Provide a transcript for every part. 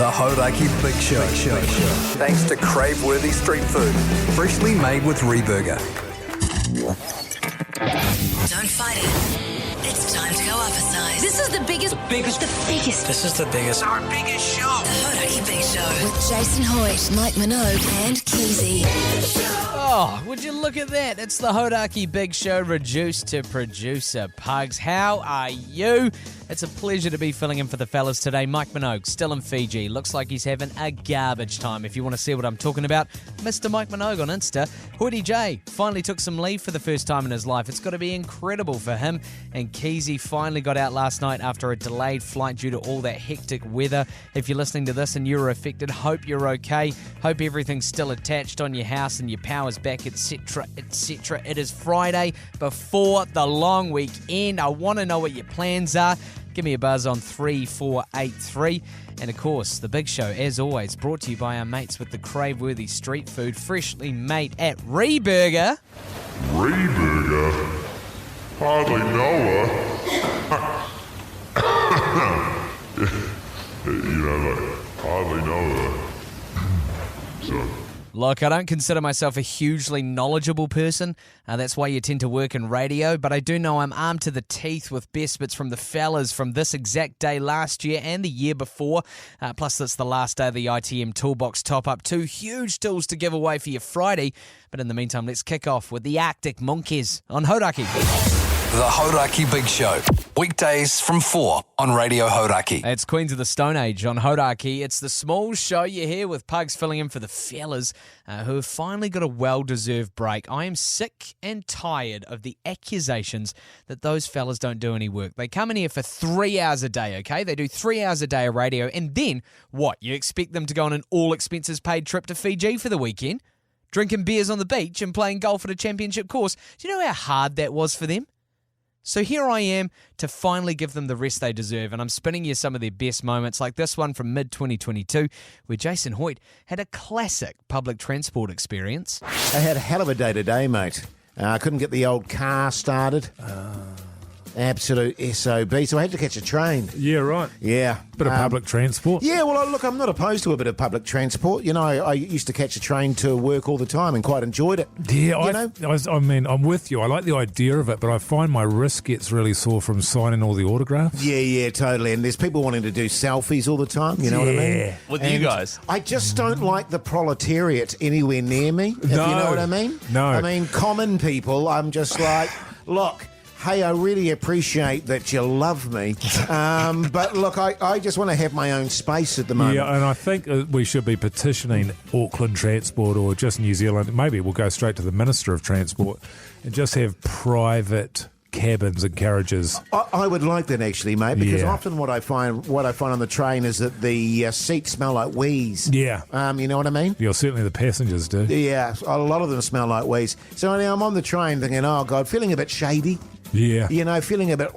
The Hauraki Big Show. Thanks to crave-worthy street food, freshly made with Reburger. Don't fight it. It's time to go up a size. This is the biggest. This is the biggest. Our biggest show. The Hauraki Big Show. With Jason Hoyte, Mike Minogue and Keyzie. Oh, would you look at that? It's the Hauraki Big Show reduced to producer Pugs. How are you? It's a pleasure to be filling in for the fellas today. Mike Minogue, still in Fiji. Looks like he's having a garbage time. If you want to see what I'm talking about, Mr. Mike Minogue on Insta. Hoyte J finally took some leave for the first time in his life. It's got to be incredible for him. And Keyzie finally got out last night after a delayed flight due to all that hectic weather. If you're listening to this and you're affected, hope you're okay. Hope everything's still attached on your house and your power's back, etc., etc. It is Friday before the long weekend. I want to know what your plans are. Give me a buzz on 3483. And of course, the Big Show, as always, brought to you by our mates with the crave-worthy street food, freshly made at Reburger. Reburger? Hardly know her. Hardly know her. So... Look, I don't consider myself a hugely knowledgeable person. That's why you tend to work in radio. But I do know I'm armed to the teeth with best bits from the fellas from this exact day last year and the year before. Plus, it's the last day of the ITM Toolbox top-up. 2 huge tools to give away for your Friday. But in the meantime, let's kick off with the Arctic Monkeys on Hauraki. The Hauraki Big Show. Weekdays from 4 on Radio Hauraki. It's Queens of the Stone Age on Hauraki. It's the small show you hear with Pugs filling in for the fellas who have finally got a well-deserved break. I am sick and tired of the accusations that those fellas don't do any work. They come in here for 3 hours a day, okay? They do 3 hours a day of radio, and then, what? You expect them to go on an all-expenses-paid trip to Fiji for the weekend? Drinking beers on the beach and playing golf at a championship course? Do you know how hard that was for them? So here I am to finally give them the rest they deserve, and I'm spinning you some of their best moments, like this one from mid-2022, where Jason Hoyte had a classic public transport experience. I had a hell of a day today, mate. I couldn't get the old car started. Absolute SOB, so I had to catch a train. Yeah, right. Yeah. Bit of public transport. Yeah, well, look, I'm not opposed to a bit of public transport. You know, I used to catch a train to work all the time and quite enjoyed it. Yeah, I mean, I'm with you. I like the idea of it, but I find my wrist gets really sore from signing all the autographs. Yeah, totally. And there's people wanting to do selfies all the time, you know what I mean? With you guys. I just don't like the proletariat anywhere near me, if you know what I mean. No. I mean, common people, I'm just like, look... Hey, I really appreciate that you love me, but look, I just want to have my own space at the moment. Yeah, and I think we should be petitioning Auckland Transport or just New Zealand. Maybe we'll go straight to the Minister of Transport and just have private cabins and carriages. I would like that actually, mate, because often what I find on the train is that the seats smell like wheeze. Yeah. You know what I mean? Yeah, certainly the passengers do. Yeah, a lot of them smell like wheeze. So now I'm on the train thinking, oh God, feeling a bit shady. Yeah. You know, feeling a bit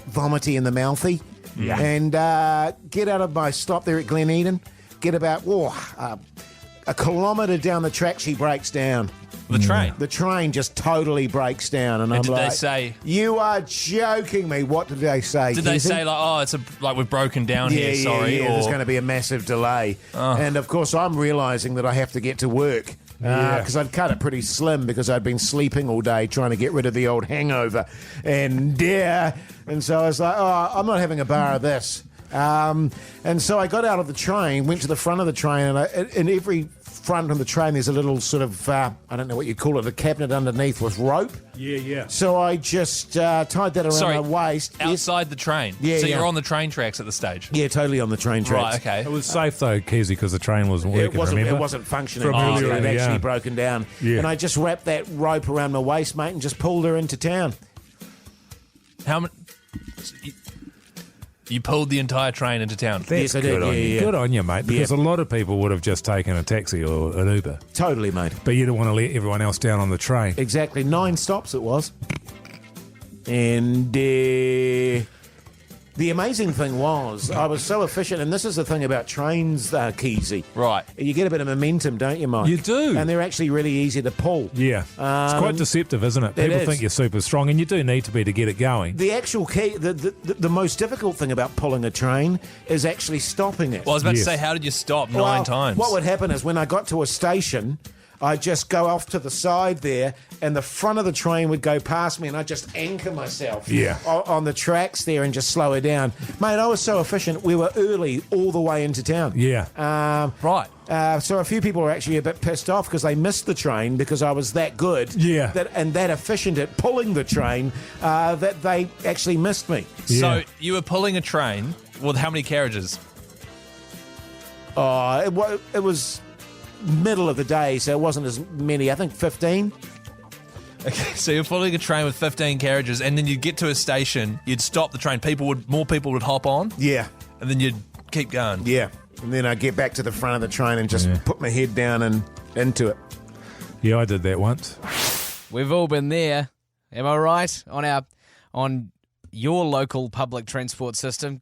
vomity in the mouthy. Yeah. And get out of my stop there at Glen Eden. Get about a kilometre down the track, she breaks down. The train? The train just totally breaks down. And I'm did like, they say... You are joking me. What did they say? Did they say, like, we've broken down here, sorry? Yeah, there's going to be a massive delay. And, of course, I'm realising that I have to get to work. Because I'd cut it pretty slim because I'd been sleeping all day trying to get rid of the old hangover. And so I was like, I'm not having a bar of this. And so I got out of the train, went to the front of the train, and in every front of the train there's a little sort of, I don't know what you call it, a cabinet underneath with rope. Yeah. So I just tied that around my waist. Outside the train? Yeah, So you're on the train tracks at the stage? Yeah, totally on the train tracks. Right, okay. It was safe though, Keyzie, because the train wasn't working, It wasn't functioning. From earlier It in had the actually yarn. broken down. Yeah. And I just wrapped that rope around my waist, mate, and just pulled her into town. How many... You pulled the entire train into town? Yes, I did. Yeah. Good on you, mate, because a lot of people would have just taken a taxi or an Uber. Totally, mate. But you don't want to let everyone else down on the train. Exactly. 9 stops it was. And The amazing thing was, I was so efficient, and this is the thing about trains, Keyzie. Right. You get a bit of momentum, don't you, Mike? You do. And they're actually really easy to pull. Yeah. It's quite deceptive, isn't it? People think you're super strong, and you do need to be to get it going. The actual key, the most difficult thing about pulling a train is actually stopping it. Well, I was about to Yes. say, how did you stop Well, 9 times? What would happen is when I got to a station, I'd just go off to the side there, and the front of the train would go past me, and I'd just anchor myself on the tracks there and just slow it down. Mate, I was so efficient, we were early all the way into town. Yeah. Right. So a few people were actually a bit pissed off because they missed the train because I was that good and that efficient at pulling the train that they actually missed me. Yeah. So you were pulling a train with how many carriages? It was middle of the day, so it wasn't as many. I think 15. Okay, so you're pulling a train with 15 carriages, and then you'd get to a station, you'd stop the train, more people would hop on, Yeah, and then you'd keep going. yeah. And then I'd get back to the front of the train and just put my head down and into it. Yeah, I did that once. We've all been there. Am I right? On your local public transport system.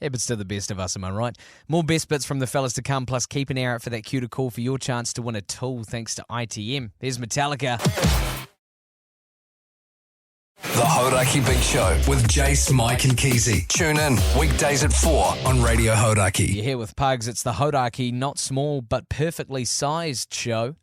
Habits to the best of us, am I right? More best bits from the fellas to come, plus keep an ear out for that cue to call for your chance to win a tool thanks to ITM. Here's Metallica. The Hauraki Big Show with Jase, Mike and Keyzie. Tune in weekdays at 4 on Radio Hauraki. You're here with Pugs. It's the Hauraki, not small but perfectly sized show.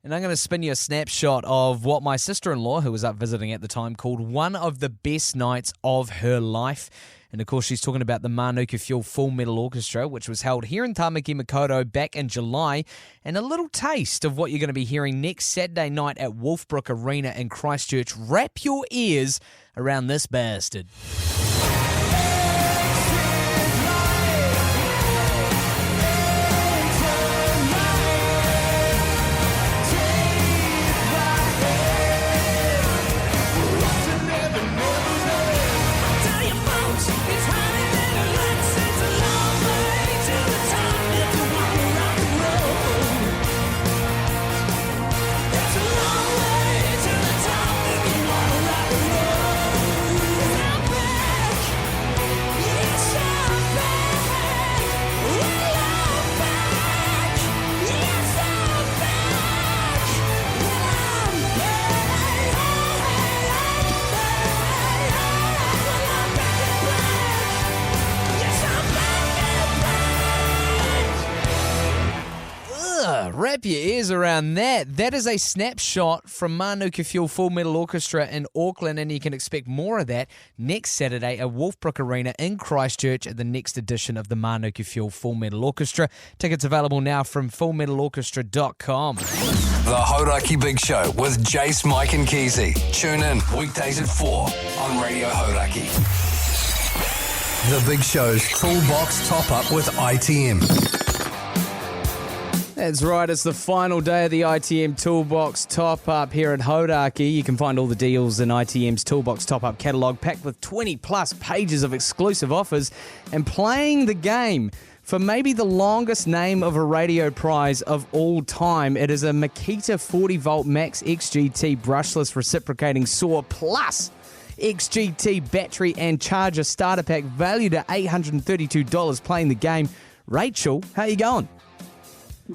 And I'm going to spin you a snapshot of what my sister-in-law, who was up visiting at the time, called one of the best nights of her life. And, of course, she's talking about the Minogue Fuel Full Metal Orchestra, which was held here in Tamaki Makaurau back in July. And a little taste of what you're going to be hearing next Saturday night at Wolfbrook Arena in Christchurch. Wrap your ears around this bastard. Wrap your ears around that. That is a snapshot from Minogue Fuel Full Metal Orchestra in Auckland, and you can expect more of that next Saturday at Wolfbrook Arena in Christchurch at the next edition of the Minogue Fuel Full Metal Orchestra. Tickets available now from fullmetalorchestra.com. The Hauraki Big Show with Jase, Mike and Keyzie. Tune in weekdays at 4 on Radio Hauraki. The Big Show's Toolbox Top-Up with ITM. That's right, it's the final day of the ITM Toolbox Top-Up here at Hauraki. You can find all the deals in ITM's Toolbox Top-Up catalogue, packed with 20-plus pages of exclusive offers, and playing the game for maybe the longest name of a radio prize of all time. It is a Makita 40-volt Max XGT brushless reciprocating saw plus XGT battery and charger starter pack valued at $832 playing the game. Rachel, how you going?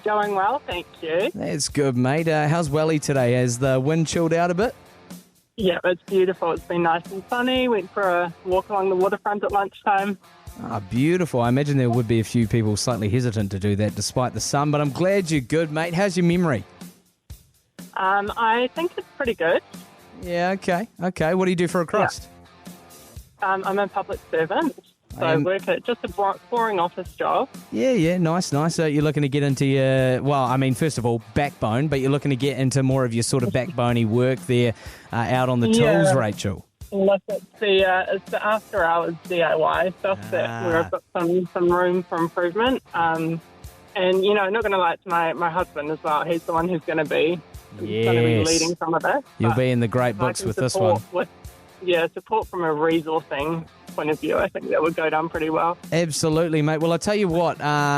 Going well, thank you. That's good, mate. How's Welly today? Has the wind chilled out a bit? Yeah, it's beautiful. It's been nice and sunny. Went for a walk along the waterfront at lunchtime. Ah, beautiful. I imagine there would be a few people slightly hesitant to do that despite the sun, but I'm glad you're good, mate. How's your memory? I think it's pretty good. Yeah, okay. Okay, what do you do for a crust? Yeah. I'm a public servant, so I work at just a boring office job. Yeah, nice. So you're looking to get into your, well, I mean, first of all, backbone, but you're looking to get into more of your sort of backboney work there out on the tools, Rachel. Look, it's the after hours DIY stuff where I've got some room for improvement. And you know, not going to lie to my husband as well. He's the one who's going to be leading some of it. You'll be in the great books with this one. Support from a resourcing point of view, I think that would go down pretty well. Absolutely, mate. Well, I'll tell you what,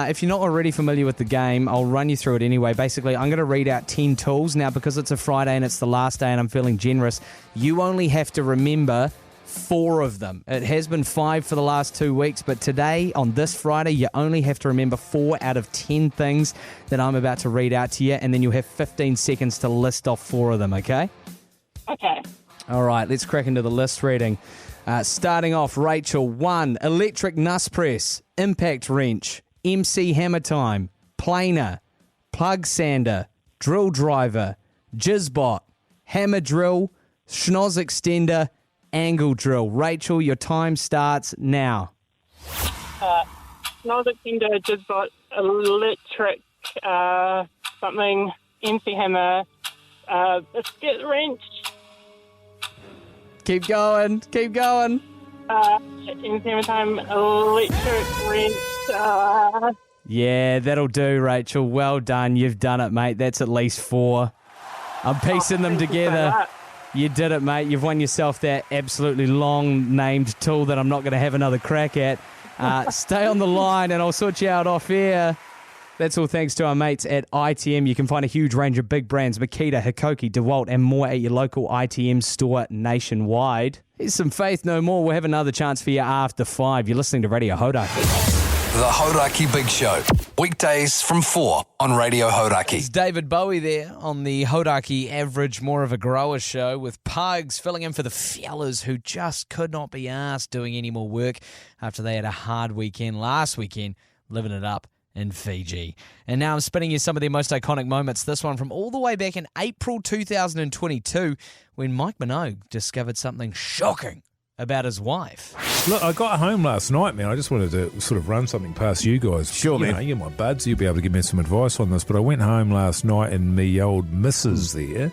if you're not already familiar with the game, I'll run you through it anyway. Basically, I'm going to read out 10 tools. Now, because it's a Friday and it's the last day and I'm feeling generous, you only have to remember 4 of them. It has been 5 for the last 2 weeks, but today, on this Friday, you only have to remember 4 out of 10 things that I'm about to read out to you, and then you'll have 15 seconds to list off 4 of them, okay? Okay. All right, let's crack into the list reading. Starting off, Rachel, 1, electric nuss press, impact wrench, MC hammer time, planer, plug sander, drill driver, jizzbot, hammer drill, schnoz extender, angle drill. Rachel, your time starts now. Schnoz extender, jizzbot, electric, something, MC hammer, biscuit wrench, Keep going. MC hammer time, electric wrench, Yeah, that'll do, Rachel. Well done. You've done it, mate. That's at least 4. I'm piecing them thank you for together. that. You did it, mate. You've won yourself that absolutely long-named tool that I'm not going to have another crack at. Stay on the line and I'll sort you out off air. That's all thanks to our mates at ITM. You can find a huge range of big brands, Makita, Hikoki, DeWalt, and more at your local ITM store nationwide. Here's some Faith No More. We'll have another chance for you after 5. You're listening to Radio Hauraki. The Hauraki Big Show. Weekdays from 4 on Radio It's Hauraki. David Bowie there on the Hauraki Average More of a Grower show with Pugs filling in for the fellas who just could not be asked doing any more work after they had a hard weekend last weekend, living it up in Fiji. And now I'm spinning you some of their most iconic moments. This one from all the way back in April 2022 when Mike Minogue discovered something shocking about his wife. Look, I got home last night, man. I just wanted to sort of run something past you guys. Sure, man. You know, you're my buds. You'll be able to give me some advice on this. But I went home last night and me old missus there,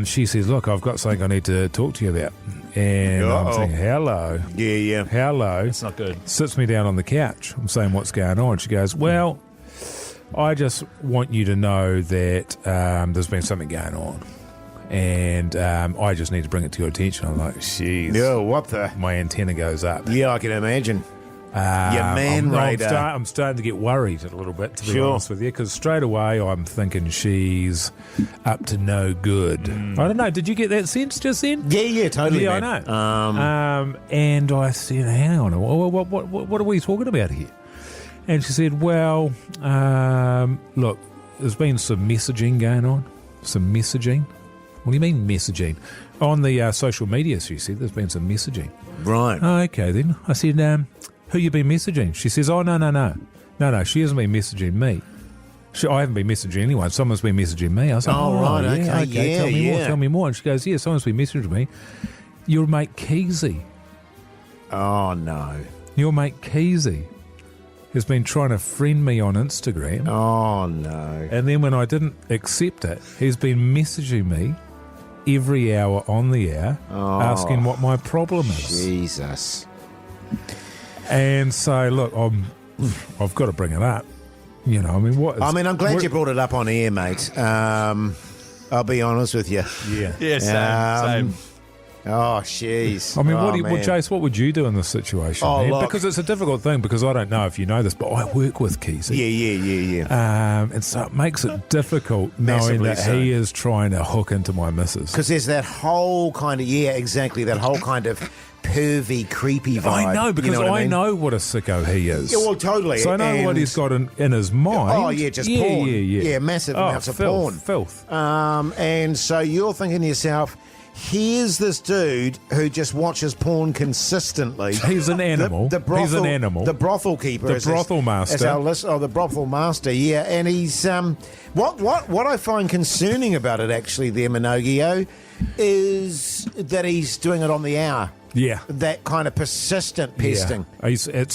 she says, look, I've got something I need to talk to you about. And I'm thinking, hello. Yeah. Hello. It's not good. Sits me down on the couch. I'm saying, what's going on? She goes, well, I just want you to know that there's been something going on. And I just need to bring it to your attention. I'm like, jeez. Yo, what the? My antenna goes up. Yeah, I can imagine. Your man radar. I'm starting to get worried a little bit, to be Sure. honest with you, because straight away I'm thinking she's up to no good. I don't know. Did you get that sense just then? Yeah, totally. Yeah, man. I know. And I said, hang on, what are we talking about here? And she said, well, look, there's been some messaging going on. Some messaging. What do you mean messaging? On the social media, she said, there's been some messaging. Right. Oh, okay, then. I said, who you been messaging? She says, oh, no. No, she hasn't been messaging me. I haven't been messaging anyone. Someone's been messaging me. I was like, right, yeah, okay. Tell me more. And she goes, yeah, someone's been messaging me. Your mate Keyzie. Oh, no. Your mate Keyzie has been trying to friend me on Instagram. Oh, no. And then when I didn't accept it, he's been messaging me every hour on the air asking what my problem is. Jesus. And so, look, I've got to bring it up. You know, I mean, what is... I mean, I'm glad you brought it up on air, mate. I'll be honest with you. Yeah. Yeah, same. Oh, jeez. I mean, man. Jase, what would you do in this situation? Oh, man? look. Because it's a difficult thing, because I don't know if you know this, but I work with Keyzie. Yeah. And so it makes it difficult knowing Massively that so. he is trying to hook into my missus. Because there's that whole kind of, that whole kind of pervy, creepy vibe. I know, because you know what I mean? know what a sicko he is. Yeah, well, totally. So I know what he's got in his mind. Oh, yeah, just porn. Yeah. Massive amounts of porn. Filth. And so you're thinking to yourself, here's this dude who just watches porn consistently. He's an animal. He's an animal. The brothel keeper. The brothel master. As our list, the brothel master, yeah. And he's... What I find concerning about it, actually, there, Minogue, is that he's doing it on the hour. Yeah. That kind of persistent pesting. Yeah.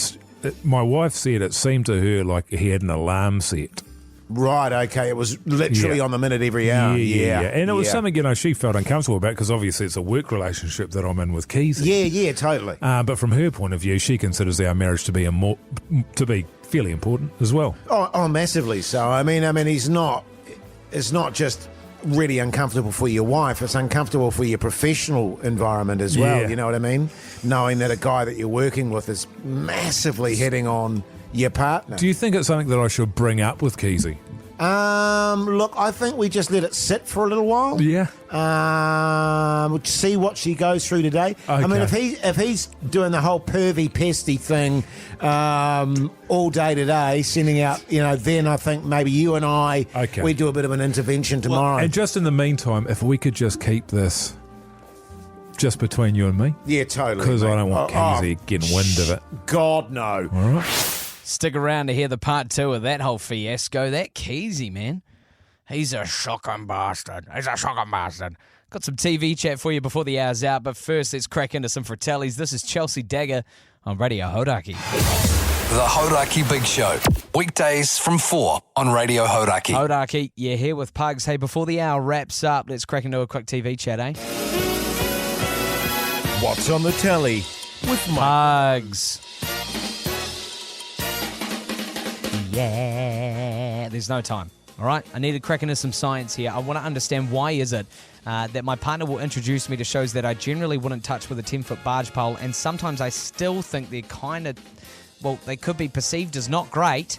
My wife said it seemed to her like he had an alarm set. Right, okay. It was literally on the minute every hour. Yeah. And it was something, she felt uncomfortable about, because obviously it's a work relationship that I'm in with Keyzie. Yeah, totally. But from her point of view, she considers our marriage to be fairly important as well. Oh, massively so. I mean, it's not just really uncomfortable for your wife, it's uncomfortable for your professional environment as well, Yeah. you know what I mean? Knowing that a guy that you're working with is massively hitting on your partner. Do you think it's something that I should bring up with Keyzie? Look, I think we just let it sit for a little while. Yeah. See what she goes through today. Okay. I mean, if he's doing the whole pervy pesty thing all day today, sending out, then I think maybe you and I, we do a bit of an intervention tomorrow. And just in the meantime, if we could just keep this just between you and me. Yeah, totally. Because I don't want Keyzie getting wind of it. God, no. All right. Stick around to hear the part 2 of that whole fiasco. That Keyzie, man. He's a shocking bastard. Got some TV chat for you before the hour's out, but first let's crack into some fratellis. This is Chelsea Dagger on Radio Hauraki. The Hauraki Big Show. Weekdays from 4 on Radio Hauraki. Hauraki, you're here with Pugs. Hey, before the hour wraps up, let's crack into a quick TV chat, eh? What's on the telly with Pugs. Yeah, there's no time. All right, I need to crack into some science here. I want to understand why is it that my partner will introduce me to shows that I generally wouldn't touch with a 10-foot barge pole, and sometimes I still think they're kind of, they could be perceived as not great,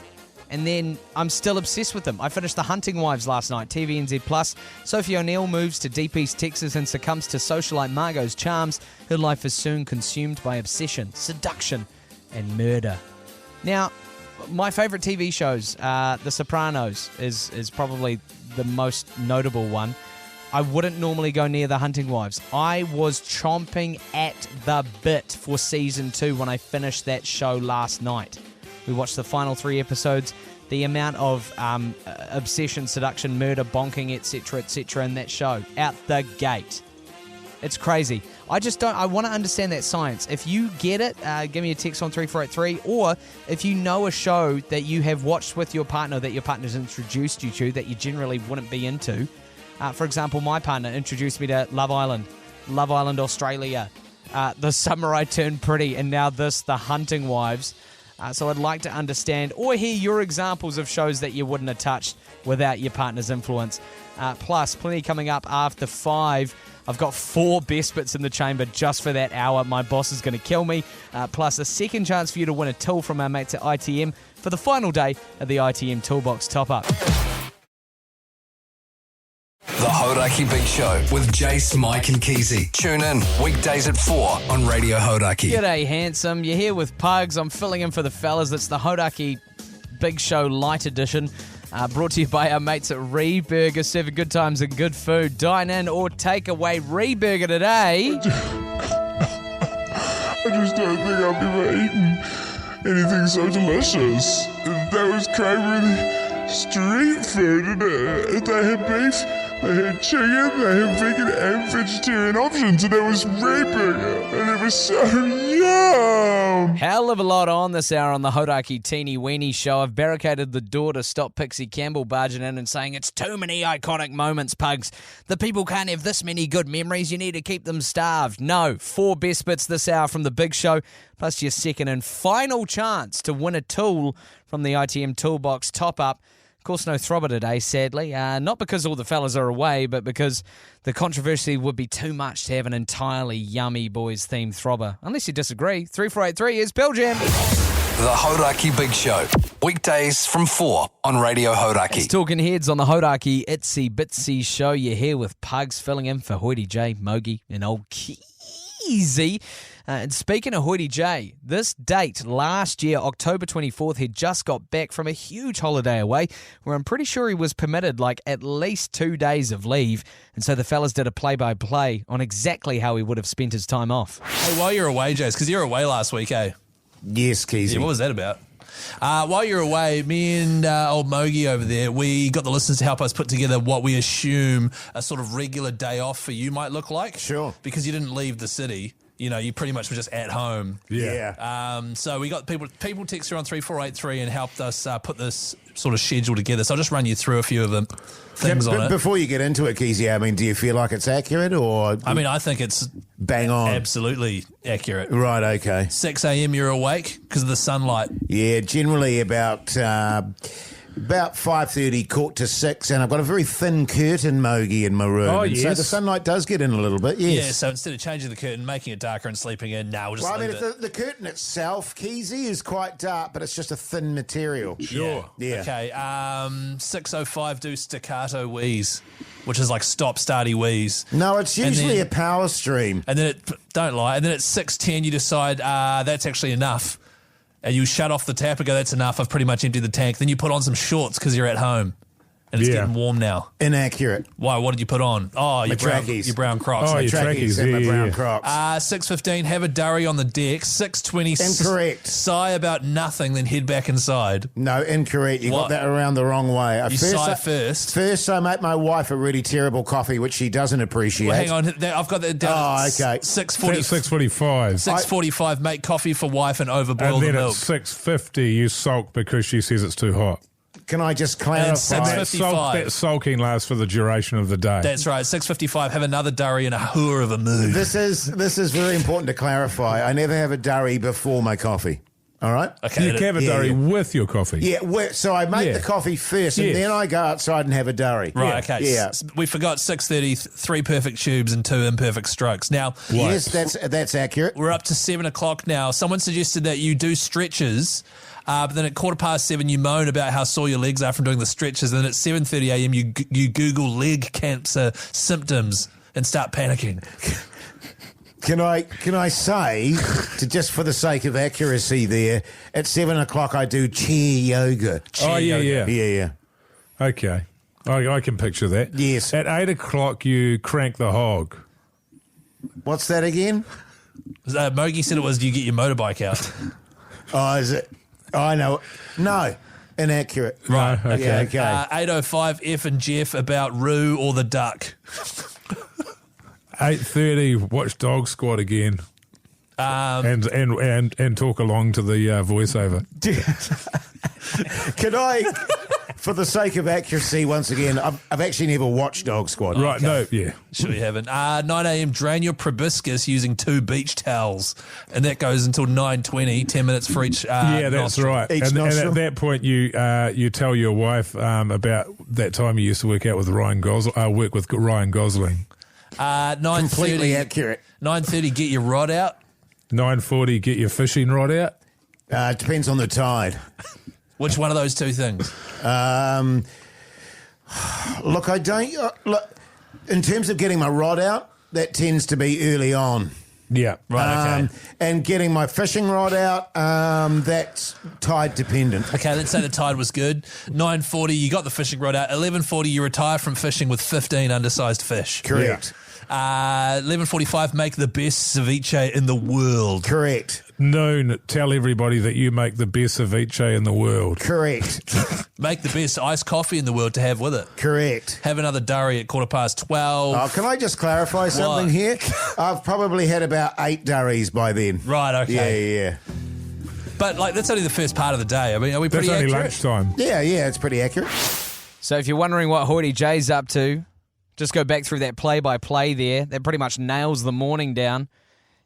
and then I'm still obsessed with them. I finished The Hunting Wives last night, TVNZ+. Sophie O'Neill moves to Deep East Texas and succumbs to socialite Margot's charms. Her life is soon consumed by obsession, seduction, and murder. Now, my favourite TV shows, The Sopranos is probably the most notable one. I wouldn't normally go near The Hunting Wives. I was chomping at the bit for season 2 when I finished that show last night. We watched the final 3 episodes. The amount of obsession, seduction, murder, bonking, etc. in that show, out the gate. It's crazy. I want to understand that science. If you get it, give me a text on 3483, or if you know a show that you have watched with your partner that your partner's introduced you to that you generally wouldn't be into. For example, my partner introduced me to Love Island Australia, The Summer I Turned Pretty, and now this, The Hunting Wives. So I'd like to understand or hear your examples of shows that you wouldn't have touched without your partner's influence. Plus, plenty coming up after 5. I've got 4 best bits in the chamber just for that hour. My boss is going to kill me. Plus, a second chance for you to win a tool from our mates at ITM for the final day of the ITM Toolbox Top-Up. The Hauraki Big Show with Jase, Mike and Keyzie. Tune in weekdays at 4 on Radio Hauraki. G'day, handsome. You're here with Pugs. I'm filling in for the fellas. It's the Hauraki Big Show Light Edition. Brought to you by our mates at Reburger, serving good times and good food. Dine in or take away. Reburger today. I just don't think I've ever eaten anything so delicious. That was crazy street food, and they had beef, they had chicken, they had vegan and vegetarian options, and it was Reburger, and it was so yum. Hell of a lot on this hour on the Hauraki Teeny Weenie Show. I've barricaded the door to stop Pixie Campbell barging in and saying it's too many iconic moments, Pugs. The people can't have this many good memories. You need to keep them starved. No, 4 best bits this hour from the Big Show, plus your second and final chance to win a tool from the ITM Toolbox Top-Up. Of course, no throbber today, sadly. Not because all the fellas are away, but because the controversy would be too much to have an entirely yummy boys-themed throbber. Unless you disagree. 3483 is Pearl Jam. The Hauraki Big Show. Weekdays from 4 on Radio Hauraki. It's Talking Heads on the Hauraki Itsy Bitsy Show. You're here with Pugs filling in for Hoyte J, Mogi, and old Keyzie. And speaking of Hoyte J, this date last year, October 24th, he just got back from a huge holiday away where I'm pretty sure he was permitted like at least 2 days of leave. And so the fellas did a play-by-play on exactly how he would have spent his time off. Hey, while you're away, Jase, because you were away last week, eh? Yes, Keyzie. Yeah, what was that about? While you're away, me and old Mogi over there, we got the listeners to help us put together what we assume a sort of regular day off for you might look like. Sure. Because you didn't leave the city. You know, you pretty much were just at home. Yeah. So we got people text her on 3483 and helped us put this sort of schedule together. So I'll just run you through a few of the things on it. Before you get into it, Keyzie, I mean, do you feel like it's accurate or... I mean, I think it's bang on. Absolutely accurate. Right, okay. 6 a.m. you're awake because of the sunlight. Yeah, generally about About 5:30, 5:45, and I've got a very thin curtain, Mogi, in my room. Oh, and yes. So the sunlight does get in a little bit, yes. Yeah, so instead of changing the curtain, making it darker and sleeping in, we'll just Well, I leave mean, it. the curtain itself, Keyzie, is quite dark, but it's just a thin material. Sure. Yeah. Okay, 6:05 do staccato wheeze, which is like stop-starty wheeze. No, it's usually then- a power stream. And then don't lie, and then at 6:10 you decide, that's actually enough. And you shut off the tap and go, that's enough, I've pretty much emptied the tank. Then you put on some shorts because you're at home. And it's Yeah. getting warm now. Inaccurate. Why? What did you put on? Oh, your trackies. brown Crocs. Oh, your Trackies trackies, and my yeah, brown yeah. Crocs. 6:15, have a durry on the deck. 6:20, Incorrect. sigh about nothing, then head back inside. No, incorrect. You What? got that around the wrong way. You sigh first. First, I make my wife a really terrible coffee, which she doesn't appreciate. Well, hang on, I've got that down. Oh, at okay. 6:45. 6:45. 6:45, make coffee for wife and overboil And the then milk. at 6:50, you sulk because she says it's too hot. Can I just And clarify? 6:55. That sulking lasts for the duration of the day. That's right. 6:55, have another durry and a hooer of a mood. This is very important to clarify. I never have a durry before my coffee. All right? Okay. you can have a Yeah, durry yeah. with your coffee. Yeah, so I make Yeah. the coffee first, and Yes. then I go outside and have a durry. Right, okay. Yeah. We forgot 6:30, 3 perfect tubes and 2 imperfect strokes. Now, Yes, that's accurate. we're up to 7 o'clock now. Someone suggested that you do stretches, but then at 7:15 you moan about how sore your legs are from doing the stretches, and then at 7:30 a.m. you Google leg cancer symptoms and start panicking. Can I say, just for the sake of accuracy there, at 7 o'clock I do chair yoga. Oh, yeah, yeah. Yeah. Okay. I can picture that. Yes. At 8 o'clock, you crank the hog. What's that again? Mogi said it was, do you get your motorbike out? Oh, is it? I know. No, inaccurate. Right, okay. Yeah, okay. 8:05, F and Jeff about Roo or the duck. 8:30, watch Dog Squad again. And talk along to the voiceover. Can I, for the sake of accuracy, once again, I've actually never watched Dog Squad. Right, no, yeah. Sure you haven't. 9 a.m, drain your proboscis using 2 beach towels. And that goes until 9:20, 10 minutes for each Yeah, that's nostril. right. Each And nostril. at that point, you tell your wife about that time you used to work with Ryan Gosling. 9:30, Completely accurate. 9:30, get your rod out. 9:40, get your fishing rod out. It depends on the tide. Which one of those 2 things? Look, I don't. Look, in terms of getting my rod out, that tends to be early on. Yeah. Right, okay. And getting my fishing rod out, that's tide dependent. Okay, let's say the tide was good. 9:40, you got the fishing rod out. 11:40, you retire from fishing with 15 undersized fish. Correct. 11:45, make the best ceviche in the world. Correct. Noon, tell everybody that you make the best ceviche in the world. Correct. Make the best iced coffee in the world to have with it. Correct. Have another durry at 12:15. Oh, can I just clarify something What? here? I've probably had about 8 durries by then. Right, okay. Yeah. But like that's only the first part of the day. I mean, are we That's pretty only accurate? lunchtime. Yeah, it's pretty accurate. So if you're wondering what Hoyte J's up to, just go back through that play-by-play there. That pretty much nails the morning down.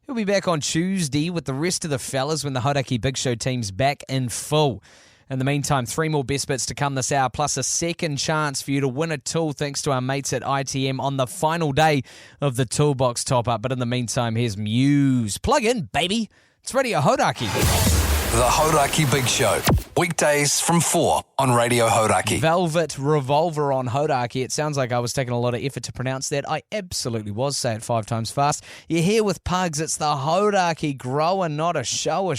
He'll be back on Tuesday with the rest of the fellas when the Hauraki Big Show team's back in full. In the meantime, 3 more best bits to come this hour, plus a second chance for you to win a tool thanks to our mates at ITM on the final day of the Toolbox Top-Up. But in the meantime, here's Muse. Plug in, baby. It's Radio Hauraki. The Hauraki Big Show. Weekdays from 4 on Radio Hauraki. Velvet Revolver on Hauraki. It sounds like I was taking a lot of effort to pronounce that. I absolutely was. Say it 5 times fast. You're here with Pugs. It's the Hauraki Grower, not a show.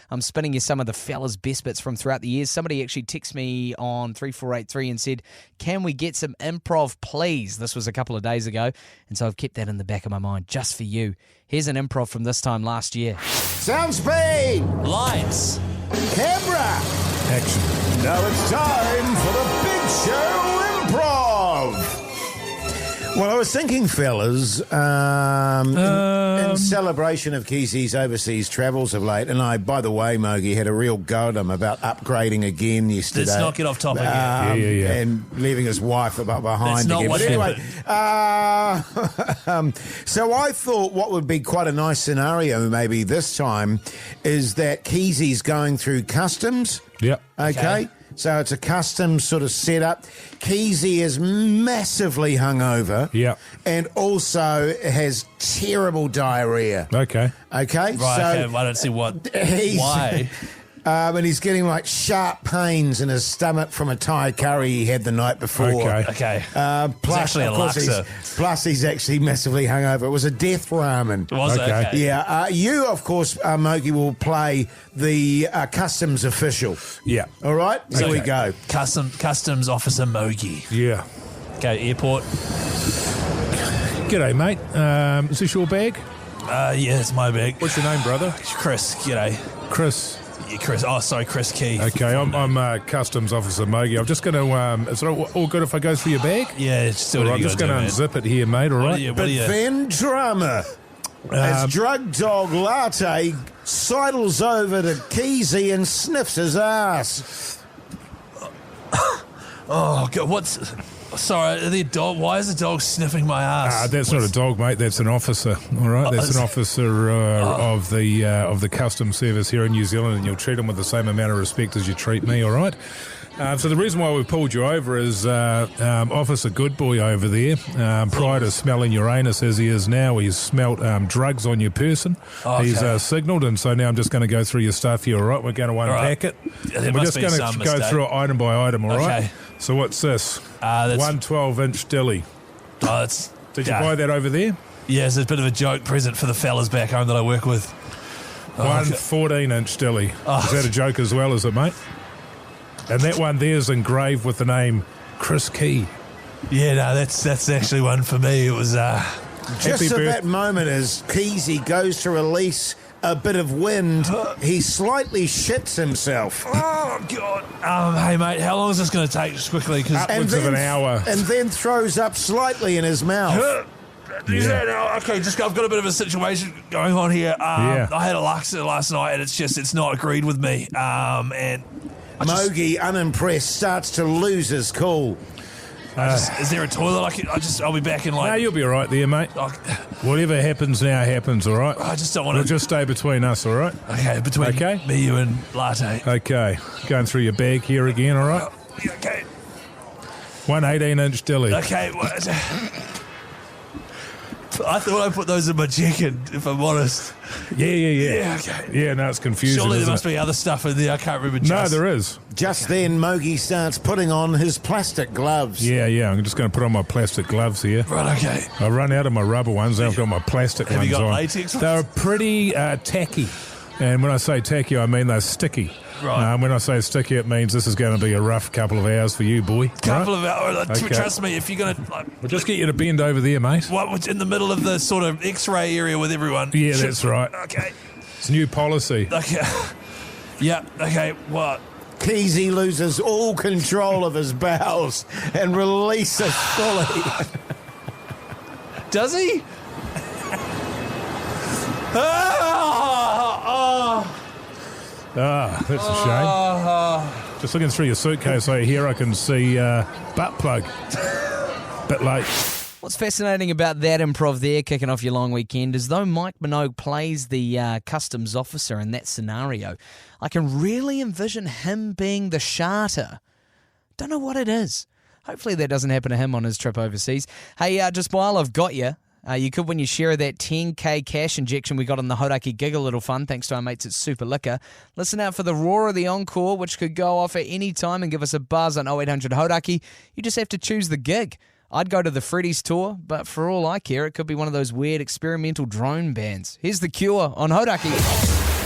I'm spinning you some of the fellas' best bits from throughout the years. Somebody actually texted me on 3483 and said, can we get some improv, please? This was a couple of days ago, and so I've kept that in the back of my mind just for you. Here's an improv from this time last year. Sound speed! Lights. Camera! Action. Now it's time for the Big Show Improv! Well, I was thinking, fellas, in celebration of Keysie's overseas travels of late, and I, by the way, Mogi, had a real go at him about upgrading again yesterday. Let's not get off topic again. Yeah. And leaving his wife behind That's not again. what But anyway, so I thought what would be quite a nice scenario maybe this time is that Keysie's going through customs. Yep. Okay. So it's a custom sort of setup. Keyzie is massively hungover. Yeah. And also has terrible diarrhea. Okay. Okay? Right, so okay, I don't see why. And he's getting like sharp pains in his stomach from a Thai curry he had the night before. Okay. Plus, actually of a course, laksa. he's actually massively hungover. It was a death ramen. Was it? Okay. Okay. Yeah, you, of course, Mogi, will play the customs official. Yeah. All right? Here we go. Customs Officer Mogi. Yeah. Okay, airport. G'day, mate. Is this your bag? Yeah, it's my bag. What's your name, brother? Chris, g'day. Chris. Yeah, Chris. Oh, sorry, Chris Key. Okay, I'm Customs Officer Mogi. I'm just going to... is it all good if I go through your bag? Yeah, just do All what right, I'm you just gotta going do, to man. unzip it here, mate, all What right? are you- But then drama. As Drug Dog Latte sidles over to Keyzie and sniffs his ass. Oh, God, what's... Sorry, the dog. Why is the dog sniffing my ass? That's not a dog, mate. That's an officer. All right, that's an officer of the customs service here in New Zealand, and you'll treat him with the same amount of respect as you treat me. All right. So the reason why we pulled you over is Officer Goodboy over there. Prior to smelling your anus as he is now, he's smelt drugs on your person. Okay. He's signalled, and so now I'm just going to go through your stuff here. All right, we're going to unpack it. Yeah, there We're must just be going some to go mistake. through it item by item. All right. Okay. So what's this? That's... 112-inch dilly. Oh, that's... Did you buy that over there? Yeah, it's a bit of a joke present for the fellas back home that I work with. One 14-inch dilly. Is that a joke as well, is it, mate? And that one there's engraved with the name Chris Key. Yeah, no, that's actually one for me. It was... Just at that moment as Keyzie goes to release a bit of wind, he slightly shits himself. Oh, God. Hey, mate, how long is this going to take? Just quickly, because... Upwards of an hour. And then throws up slightly in his mouth. Okay, I've got a bit of a situation going on here. I had a laksa last night, and it's not agreed with me. And Mogi, unimpressed, starts to lose his cool. is there a toilet? I'll be back in like. No, you'll be all right there, mate. Whatever happens now happens, all right? I just don't want to. It'll just stay between us, all right? Okay, between me, you, and Latte. Okay, going through your bag here again, all right? Okay. One 18-inch dilly. Okay. I thought I put those in my chicken, if I'm honest. Yeah. Yeah, okay. Yeah, no, it's confusing. Surely there isn't must it? be other stuff in there. I can't remember. No, there is. Just then, Mogi starts putting on his plastic gloves. Yeah. I'm just going to put on my plastic gloves here. Right, okay. I run out of my rubber ones. Now I've got my plastic Have ones you got on. latex ones? They're pretty tacky. And when I say tacky, I mean they're sticky. Right. When I say sticky, it means this is going to be a rough couple of hours for you, boy. Couple of hours. Okay. Trust me, if you're going to... We'll just get you to bend over there, mate. What's in the middle of the sort of X-ray area with everyone? Yeah, that's right. Okay. It's a new policy. Okay. Yeah, okay, what? Keyzie loses all control of his bowels and releases fully. Does he? That's a shame. Just looking through your suitcase over here, I can see butt plug. Bit late. What's fascinating about that improv there, kicking off your long weekend, is though Mike Minogue plays the customs officer in that scenario, I can really envision him being the sharter. Don't know what it is. Hopefully that doesn't happen to him on his trip overseas. Hey, just while I've got you, you could win your share of that 10k cash injection we got on the Hauraki gig, a little fun, thanks to our mates at Super Liquor. Listen out for the roar of the encore, which could go off at any time, and give us a buzz on 0800 Hauraki. You just have to choose the gig. I'd go to the Freddy's tour, but for all I care, it could be one of those weird experimental drone bands. Here's The Cure on Hauraki.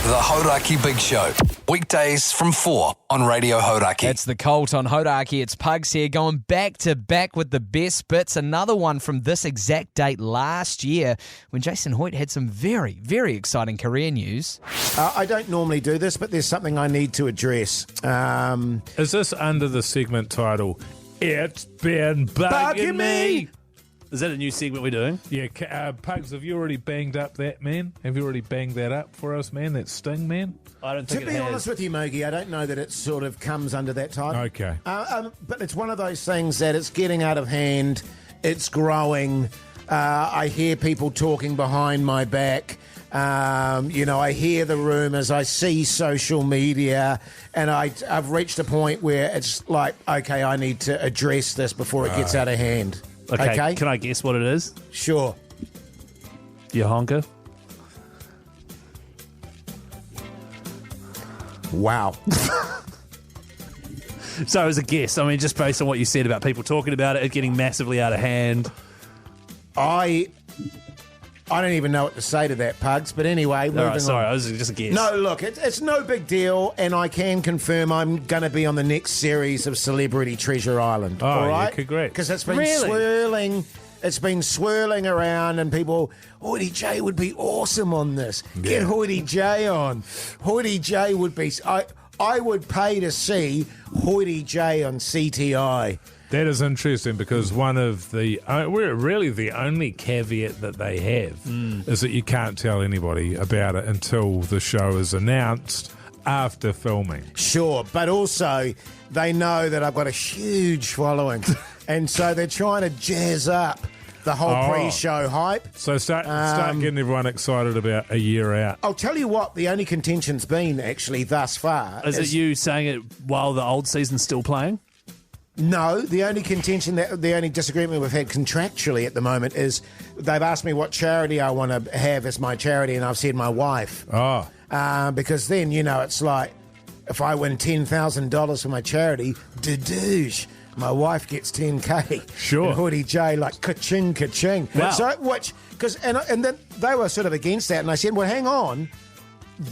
The Hauraki Big Show. Weekdays from 4 on Radio Hauraki. It's the Colt on Hauraki. It's Pugs here, going back to back with the best bits. Another one from this exact date last year when Jason Hoyte had some very, very exciting career news. I don't normally do this, but there's something I need to address. Is this under the segment title, It's Been Bugging Me? Is that a new segment we're doing? Yeah, Pugs, have you already banged up that, man? Have you already banged that up for us, man? That sting, man? I don't think To be honest with you, Mogi, I don't know that it sort of comes under that title. Okay. But it's one of those things that it's getting out of hand, it's growing. I hear people talking behind my back I hear the rumours, I see social media, and I've reached a point where it's like, okay, I need to address this before it gets out of hand. Okay? Can I guess what it is? Sure. Your honker? Wow. So as a guess, I mean, just based on what you said about people talking about it getting massively out of hand. I don't even know what to say to that, Pugs. But anyway, moving on. Sorry, I was just a guess. No, look, it's no big deal, and I can confirm I'm going to be on the next series of Celebrity Treasure Island. Oh, all yeah, right? congrats. Because it's been swirling. It's been swirling around, and people, Hoyte J would be awesome on this. Get Hoyte J on. Hoyte J would be. I would pay to see Hoyte J on CTI. That is interesting because one of the really the only caveat that they have is that you can't tell anybody about it until the show is announced after filming. Sure, but also they know that I've got a huge following, and so they're trying to jazz up the whole pre-show hype. So start getting everyone excited about a year out. I'll tell you what, the only contention's been actually thus far. Is it you saying it while the old season's still playing? No, the only the only disagreement we've had contractually at the moment is they've asked me what charity I want to have as my charity, and I've said my wife. Because then, it's like, if I win $10,000 for my charity, dadoosh, my wife gets 10K. Sure. And Hoyte J, like, ka-ching, ka-ching. Wow. So, and then they were sort of against that, and I said, well, hang on.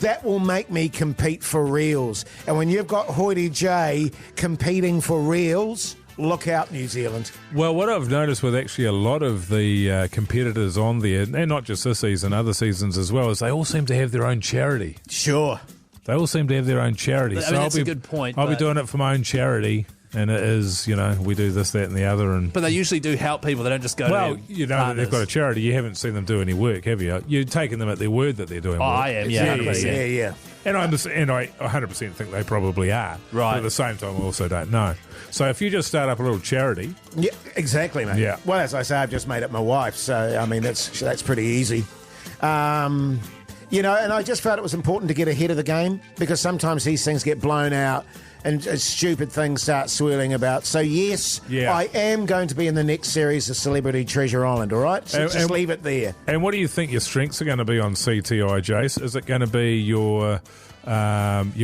That will make me compete for reals. And when you've got Hoyte J competing for reals, look out, New Zealand. Well, what I've noticed with actually a lot of the competitors on there, and not just this season, other seasons as well, is they all seem to have their own charity. Sure. They all seem to have their own charity. I mean, that's a good point. I'll be doing it for my own charity. And it is, we do this, that, and the other. But they usually do help people. They don't just go to that they've got a charity. You haven't seen them do any work, have you? You've taken them at their word that they're doing work. I am, yeah. Yeah. And I 100% think they probably are. Right. But at the same time, I also don't know. So if you just start up a little charity... Yeah, exactly, mate. Yeah. Well, as I say, I've just made it my wife, so, I mean, that's pretty easy. And I just felt it was important to get ahead of the game because sometimes these things get blown out and stupid things start swirling about. So, yes, I am going to be in the next series of Celebrity Treasure Island, all right? So just leave it there. And what do you think your strengths are going to be on CTI, Jase? Is it going to be your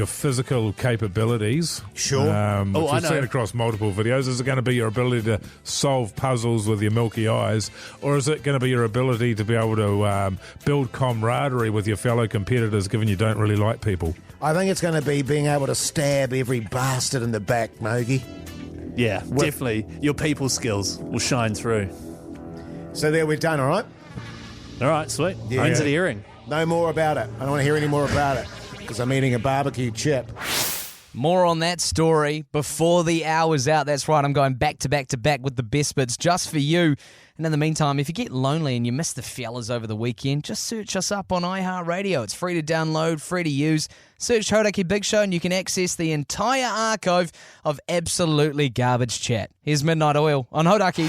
physical capabilities? Sure. I know. We've seen across multiple videos. Is it going to be your ability to solve puzzles with your milky eyes? Or is it going to be your ability to be able to build camaraderie with your fellow competitors, given you don't really like people? I think it's going to be being able to stab every bastard in the back, Mogi. Yeah, definitely. Your people skills will shine through. So there we're done, all right? All right, sweet. Yeah. When's it airing? No more about it. I don't want to hear any more about it because I'm eating a barbecue chip. More on that story before the hour's out. That's right, I'm going back to back to back with the best bits just for you. And in the meantime, if you get lonely and you miss the fellas over the weekend, just search us up on iHeartRadio. It's free to download, free to use. Search Hauraki Big Show and you can access the entire archive of absolutely garbage chat. Here's Midnight Oil on Hauraki.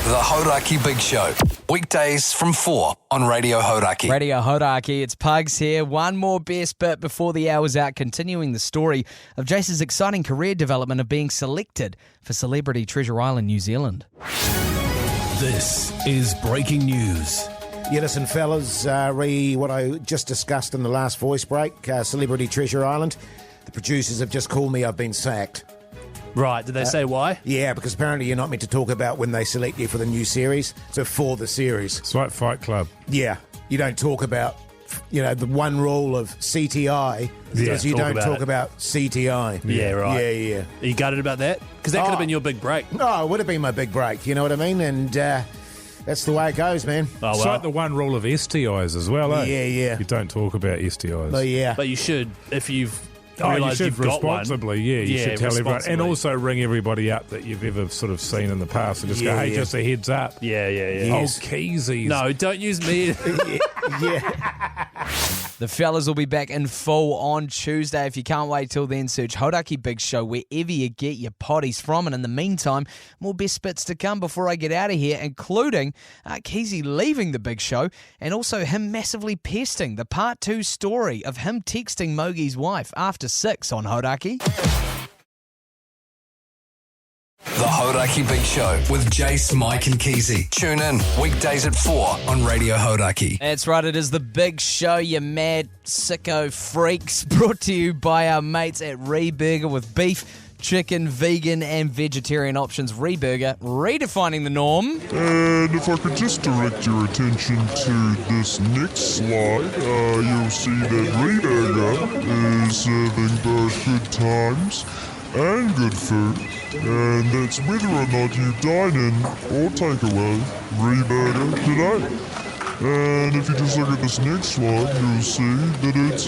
The Hauraki Big Show. Weekdays from 4 on Radio Hauraki. Radio Hauraki, it's Pugs here. One more best bit before the hour's out, continuing the story of Jase's exciting career development of being selected for Celebrity Treasure Island, New Zealand. This is breaking news. Yeah, listen, fellas, what I just discussed in the last voice break, Celebrity Treasure Island, the producers have just called me, I've been sacked. Right, did they say why? Yeah, because apparently you're not meant to talk about when they select you for the new series, so for the series. It's like Fight Club. Yeah, you don't talk about, the one rule of CTI is you don't talk about CTI. Yeah, right. Yeah. Are you gutted about that? Because that could have been your big break. Oh, it would have been my big break, you know what I mean? And that's the way it goes, man. Oh, It's like the one rule of STIs as well, eh? Yeah. You don't talk about STIs. But yeah. But you should, if you've you realised should you've got one. responsibly, you should tell everyone. And also ring everybody up that you've ever sort of seen in the past and just go, hey, just a heads up. Yeah. Oh, Keyzie. No, don't use me. Yeah. The fellas will be back in full on Tuesday. If you can't wait till then, search Hauraki Big Show wherever you get your potties from. And in the meantime, more best bits to come before I get out of here, including Keyzie leaving the Big Show and also him massively pesting the part 2 story of him texting Mogie's wife after 6 on Hauraki. The Hauraki Big Show with Jase, Mike and Keyzie. Tune in weekdays at 4 on Radio Hauraki. That's right, it is the Big Show, you mad sicko freaks. Brought to you by our mates at Reburger with beef, chicken, vegan and vegetarian options. Reburger, redefining the norm. And if I could just direct your attention to this next slide, you'll see that Reburger is serving both good times and good food, and that's whether or not you dine in or take away. Reburger today. And if you just look at this next slide, you'll see that it's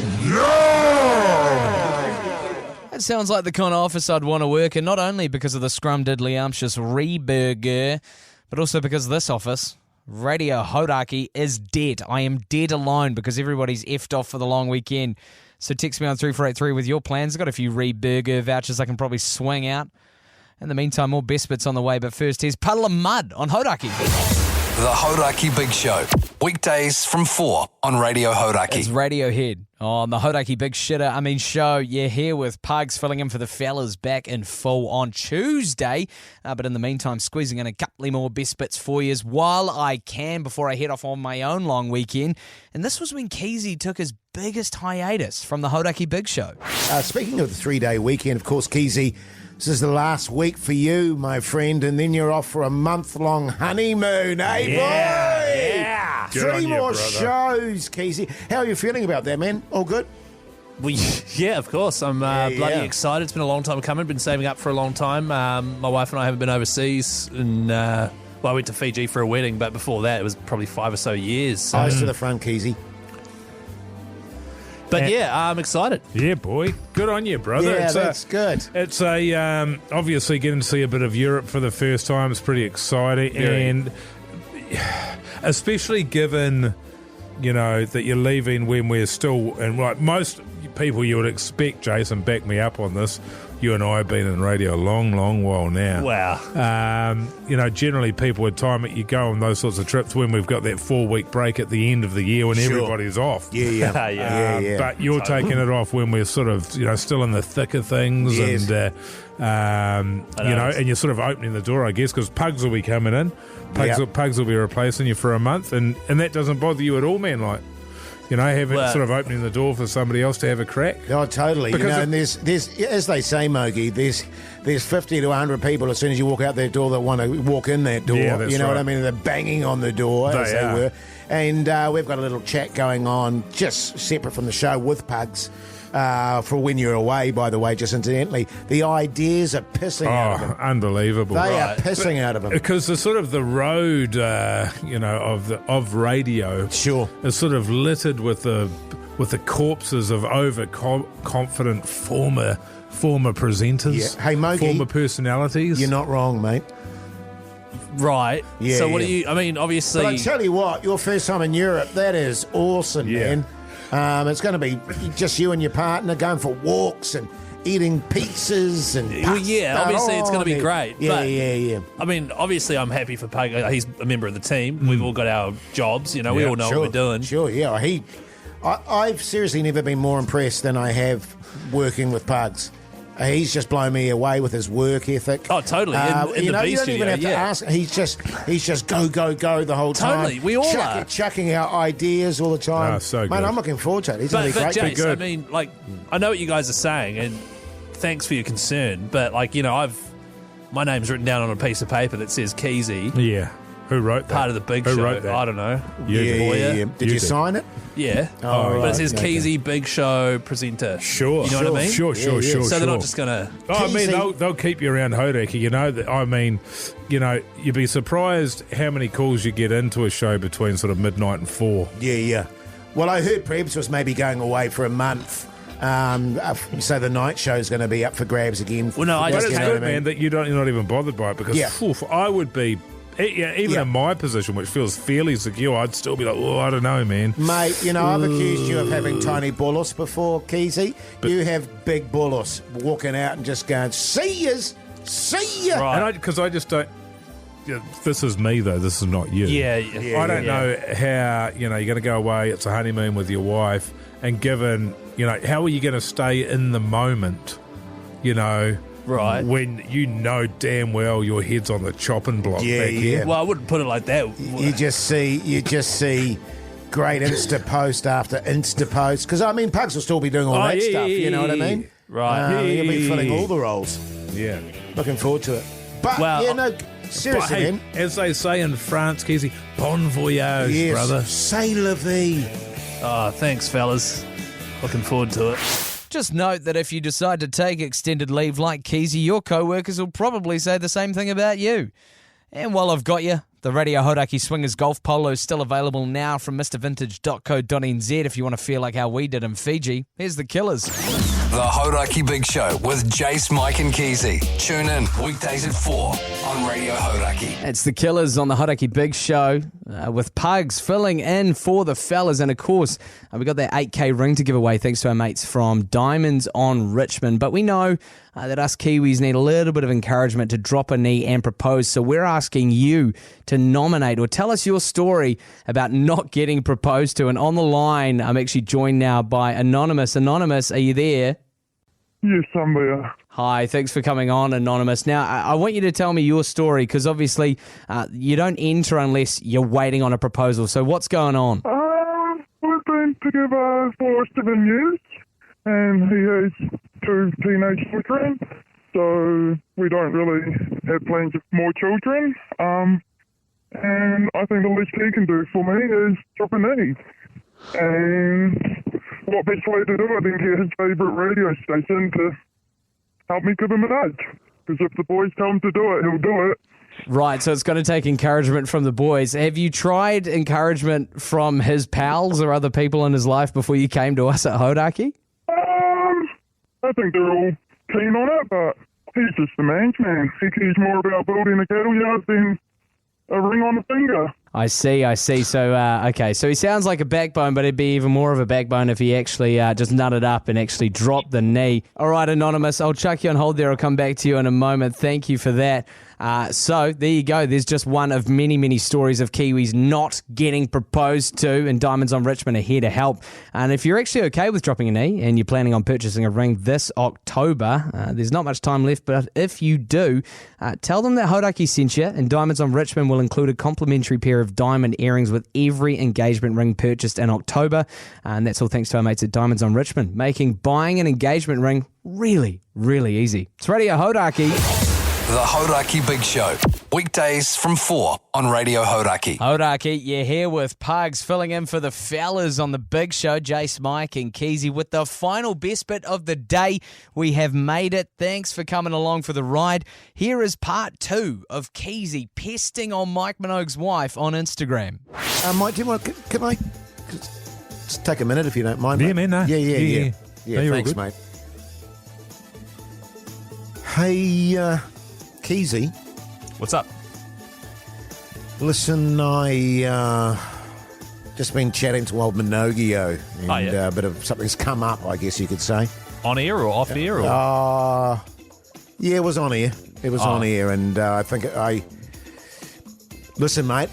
That sounds like the kind of office I'd want to work in, not only because of the scrumdiddly-umptious Reburger, but also because this office, Radio Hauraki, is dead. I am dead alone because everybody's effed off for the long weekend. So text me on 3483 with your plans. I've got a few Reburger vouchers I can probably swing out. In the meantime, more best bits on the way. But first, here's Puddle of Mud on Hauraki. The Hauraki Big Show. Weekdays from 4 on Radio Hauraki. It's Radiohead on the Hauraki Big Show. You're here with Pugs filling in for the fellas back in full on Tuesday. But in the meantime, squeezing in a couple more best bits for you while I can before I head off on my own long weekend. And this was when Keyzie took his biggest hiatus from the Hauraki Big Show. Speaking of the 3-day weekend, of course, Keyzie, this is the last week for you, my friend, and then you're off for a month-long honeymoon, eh, boy? Yeah. Good 3 on you, more brother. shows, Keyzie. How are you feeling about that, man? All good? Well, yeah, of course. I'm bloody excited. It's been a long time coming. Been saving up for a long time. My wife and I haven't been overseas. And, I went to Fiji for a wedding, but before that, it was probably 5 or so years. So. Eyes to the front, Keyzie. But yeah, I'm excited. Yeah, boy. Good on you, brother. Yeah, that's good. It's obviously getting to see a bit of Europe for the first time. It's pretty exciting. Very. And especially given, that you're leaving when we're still, and like most people you would expect, Jason, back me up on this. You and I have been in radio a long, long while now. Wow. Generally people would time it, you go on those sorts of trips when we've got that 4-week break at the end of the year when everybody's off. Yeah. But you're taking it off when we're sort of, still in the thick of things. Yes. And, and you're sort of opening the door, I guess, because Pugs will be coming in. Pugs will be replacing you for a month. And that doesn't bother you at all, man, like. Having sort of opening the door for somebody else to have a crack. Oh, totally. And there's as they say, Mogi, there's 50 to 100 people as soon as you walk out that door that want to walk in that door. Yeah, that's you know right. what I mean? They're banging on the door, as they were. And we've got a little chat going on, just separate from the show, with Pugs. For when you're away, by the way, just incidentally, the ideas are pissing out of them. Unbelievable! They are pissing out of them because the sort of the road, of radio, sure, is sort of littered with the corpses of overconfident former presenters. Yeah. Hey, Mogi, former personalities. You're not wrong, mate. Right. Yeah. So what do you? I mean, obviously. But I tell you what, your first time in Europe, that is awesome, man. It's going to be just you and your partner going for walks and eating pizzas and Well, yeah, obviously it's going to be great. Yeah. I mean, obviously I'm happy for Pug. He's a member of the team. We've all got our jobs. We all know what we're doing. Sure, yeah. I've seriously never been more impressed than I have working with Pugs. He's just blown me away with his work ethic. Oh, totally. In you the B don't studio, even have to ask. He's just go the whole time. Totally. We all are. Chucking out ideas all the time. Oh, so good. Man, I'm looking forward to it. He's going to be But great. Jase, I mean, I know what you guys are saying, and thanks for your concern. But my name's written down on a piece of paper that says Keyzie. Yeah. Who wrote that? Part of the Big Who Show. wrote that? I don't know. Yeah. Did you sign it? Yeah. Oh, but right. it says Okay. Keyzie Big Show presenter. Sure. You know what I mean? Sure. Yeah. So they're not just going to... Oh, I mean, Keyzie. they'll keep you around Hauraki. You'd be surprised how many calls you get into a show between sort of midnight and 4. Yeah. Well, I heard Prebz was maybe going away for a month. So the night show's going to be up for grabs again. Well, no, I But just it's came... good, man, that you're not even bothered by it because I would be Even in my position, which feels fairly secure, I'd still be like, oh, I don't know, man. Mate, I've accused you of having tiny bullets before, Keyzie. You have big bullets walking out and just going, see ya. Right. Because I just don't... Yeah, this is me, though. This is not you. Yeah. I don't know how, you're going to go away, it's a honeymoon with your wife, and given, how are you going to stay in the moment, Right. when you know damn well your head's on the chopping block back here? Well, I wouldn't put it like that. You just see great Insta post after Insta post. Because, Pugs will still be doing all that stuff, you know what I mean? Right. He'll be filling all the roles. Yeah. Looking forward to it. But, seriously, But, hey, man. as they say in France, Keyzie, bon voyage, Yes, brother. c'est la vie. Oh, thanks, fellas. Looking forward to it. Just note that if you decide to take extended leave like Keyzie, your co-workers will probably say the same thing about you. And while I've got you, the Radio Hauraki Swingers Golf Polo is still available now from mrvintage.co.nz if you want to feel like how we did in Fiji. Here's the Killers. The Hauraki Big Show with Jase, Mike and Keyzie. Tune in weekdays at 4 on Radio Hauraki. It's the Killers on the Hauraki Big Show with Pugs filling in for the fellas. And of course, we got that 8K ring to give away thanks to our mates from Diamonds on Richmond. But we know that us Kiwis need a little bit of encouragement to drop a knee and propose. So we're asking you to nominate or tell us your story about not getting proposed to. And on the line, I'm actually joined now by Anonymous. Anonymous, are you there? Yes, I'm there. Hi, thanks for coming on, Anonymous. Now, I want you to tell me your story because obviously you don't enter unless you're waiting on a proposal. So what's going on? We've been together for 7 years, and he has 2 teenage children, so we don't really have plans of more children. And I think the least he can do for me is drop a knee. And what best way to do it than get his favourite radio station to help me give him a nudge? Because if the boys tell him to do it, he'll do it. Right, so it's going to take encouragement from the boys. Have you tried encouragement from his pals or other people in his life before you came to us at Hauraki? I think they're all keen on it, but he's just the man's man. He cares more about building a cattle yard than a ring on the finger. I see. So, okay, so he sounds like a backbone, but it'd be even more of a backbone if he actually just nutted up and actually dropped the knee. All right, Anonymous, I'll chuck you on hold there. I'll come back to you in a moment. Thank you for that. So there you go. There's just one of many, many stories of Kiwis not getting proposed to, and Diamonds on Richmond are here to help. And if you're actually okay with dropping a knee and you're planning on purchasing a ring this October, there's not much time left, but if you do, tell them that Hauraki sent you, and Diamonds on Richmond will include a complimentary pair of diamond earrings with every engagement ring purchased in October. And that's all thanks to our mates at Diamonds on Richmond, making buying an engagement ring really, really easy. It's Radio Hauraki. The Hauraki Big Show. Weekdays from 4 on Radio Hauraki. Hauraki, you're here with Pugs, filling in for the fellas on the Big Show, Jase, Mike and Keyzie, with the final best bit of the day. We have made it. Thanks for coming along for the ride. Here is part 2 of Keyzie pesting on Mike Minogue's wife on Instagram. Mike, do you want? Can I just take a minute if you don't mind? Yeah, mate? man, no. Yeah. No, you're all Thanks, good. mate. Hey, Keyzie. What's up? Listen, I just been chatting to old Minogue, and a bit of something's come up, I guess you could say. On air or off air? Or? Yeah, it was on air. It was on air, and I think listen, mate.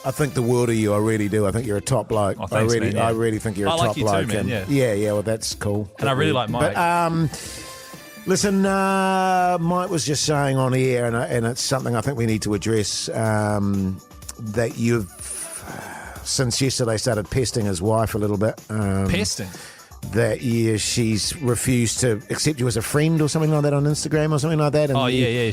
I think the world of you. I really do. I think you're a top bloke. Oh, thanks, man, yeah. I really think you're a I top like you bloke. too, man, and yeah. Well, that's cool. And I really like Mike. But listen, Mike was just saying on air, and it's something I think we need to address. That you've since yesterday started pesting his wife a little bit. Pesting? That she's refused to accept you as a friend or something like that on Instagram or something like that. And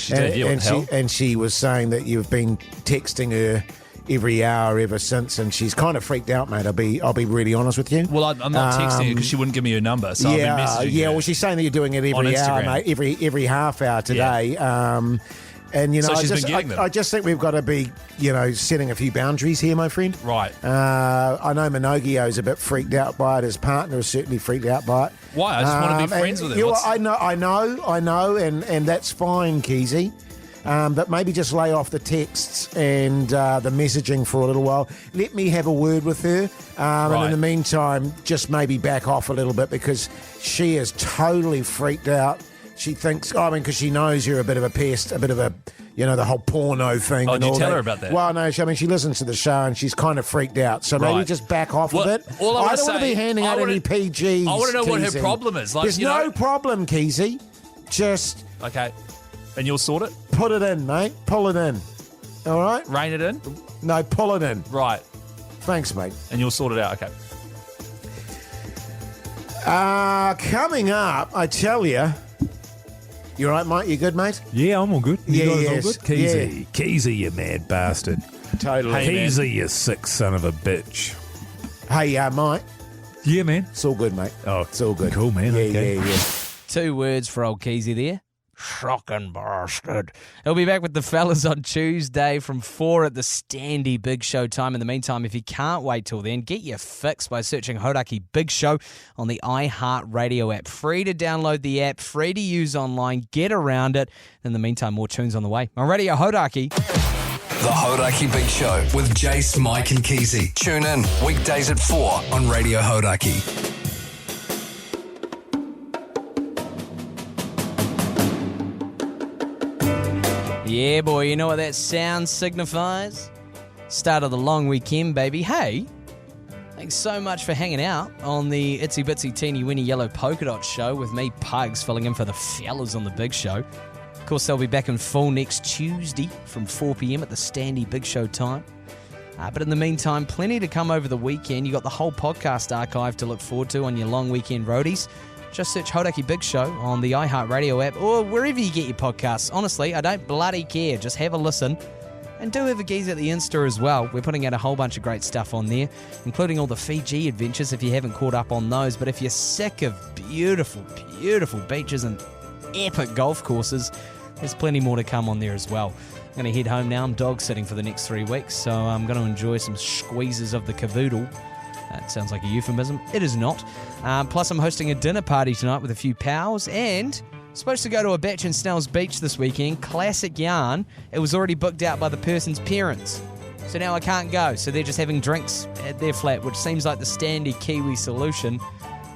she did. Yeah, what the hell? And she was saying that you've been texting her every hour ever since, and she's kind of freaked out, mate. I'll be really honest with you. Well, I'm not texting her because she wouldn't give me her number, so I've been messaging her. Well, she's saying that you're doing it every hour, mate. Every half hour today. Yeah. And, So she's been getting them. I just think we've got to be, setting a few boundaries here, my friend. Right. I know Minogue's a bit freaked out by it. His partner is certainly freaked out by it. Why? I just want to be friends with her. I know, and that's fine, Keyzie. but maybe just lay off the texts and the messaging for a little while. Let me have a word with her, and in the meantime, just maybe back off a little bit because she is totally freaked out. She thinks, because she knows you're a bit of a pest, a bit of a, the whole porno thing. Oh, and did you all tell that. her about that? Well, no, she listens to the show and she's kind of freaked out. So maybe just back off a bit. All I don't want to be handing out any PGs. I want to know what her Keyzie. problem is. There's no problem, Keyzie. Just Okay. And you'll sort it? put it in, mate. Pull it in. All right? Rein it in? No, pull it in. Right. Thanks, mate. And you'll sort it out. Okay. Coming up, I tell you. You all right, mate? You good, mate? Yeah, I'm all good. You guys yes. all good? Keyzie, you mad bastard. Totally. Keyzie, you sick son of a bitch. Hey, mate. Yeah, man. It's all good, mate. Oh, It's all good. Cool, man. Okay. Yeah. 2 words for old Keyzie there. Shocking bastard. He'll be back with the fellas on Tuesday from 4 at the Standy Big Show time. In the meantime, if you can't wait till then, get your fix by searching Hauraki Big Show on the iHeartRadio app. Free to download the app, free to use online. Get around it. In the meantime, more tunes on the way. On Radio Hauraki. The Hauraki Big Show with Jase, Mike and Keyzie. Tune in weekdays at 4 on Radio Hauraki. Yeah, boy, you know what that sound signifies? Start of the long weekend, baby. Hey, thanks so much for hanging out on the Itsy Bitsy Teeny Weeny Yellow Polka Dot Show with me, Pugs, filling in for the fellas on the Big Show. Of course, they'll be back in full next Tuesday from 4 p.m. at the Standy Big Show time. But in the meantime, plenty to come over the weekend. You got the whole podcast archive to look forward to on your long weekend roadies. Just search Hauraki Big Show on the iHeartRadio app or wherever you get your podcasts. Honestly, I don't bloody care. Just have a listen. And do have a gaze at the Insta as well. We're putting out a whole bunch of great stuff on there, including all the Fiji adventures if you haven't caught up on those. But if you're sick of beautiful, beautiful beaches and epic golf courses, there's plenty more to come on there as well. I'm going to head home now. I'm dog sitting for the next 3 weeks, so I'm going to enjoy some squeezes of the cavoodle. That sounds like a euphemism. It is not. Plus, I'm hosting a dinner party tonight with a few pals and supposed to go to a batch in Snell's Beach this weekend. Classic yarn. It was already booked out by the person's parents. So now I can't go. So they're just having drinks at their flat, which seems like the standy Kiwi solution.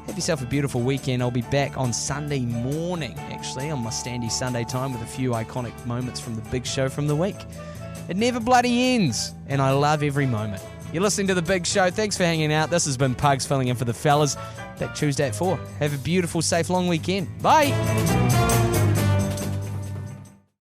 Have yourself a beautiful weekend. I'll be back on Sunday morning, actually, on my Standy Sunday time with a few iconic moments from the Big Show from the week. It never bloody ends, and I love every moment. You're listening to The Big Show. Thanks for hanging out. This has been Pugs filling in for the fellas. Back Tuesday at 4. Have a beautiful, safe, long weekend. Bye.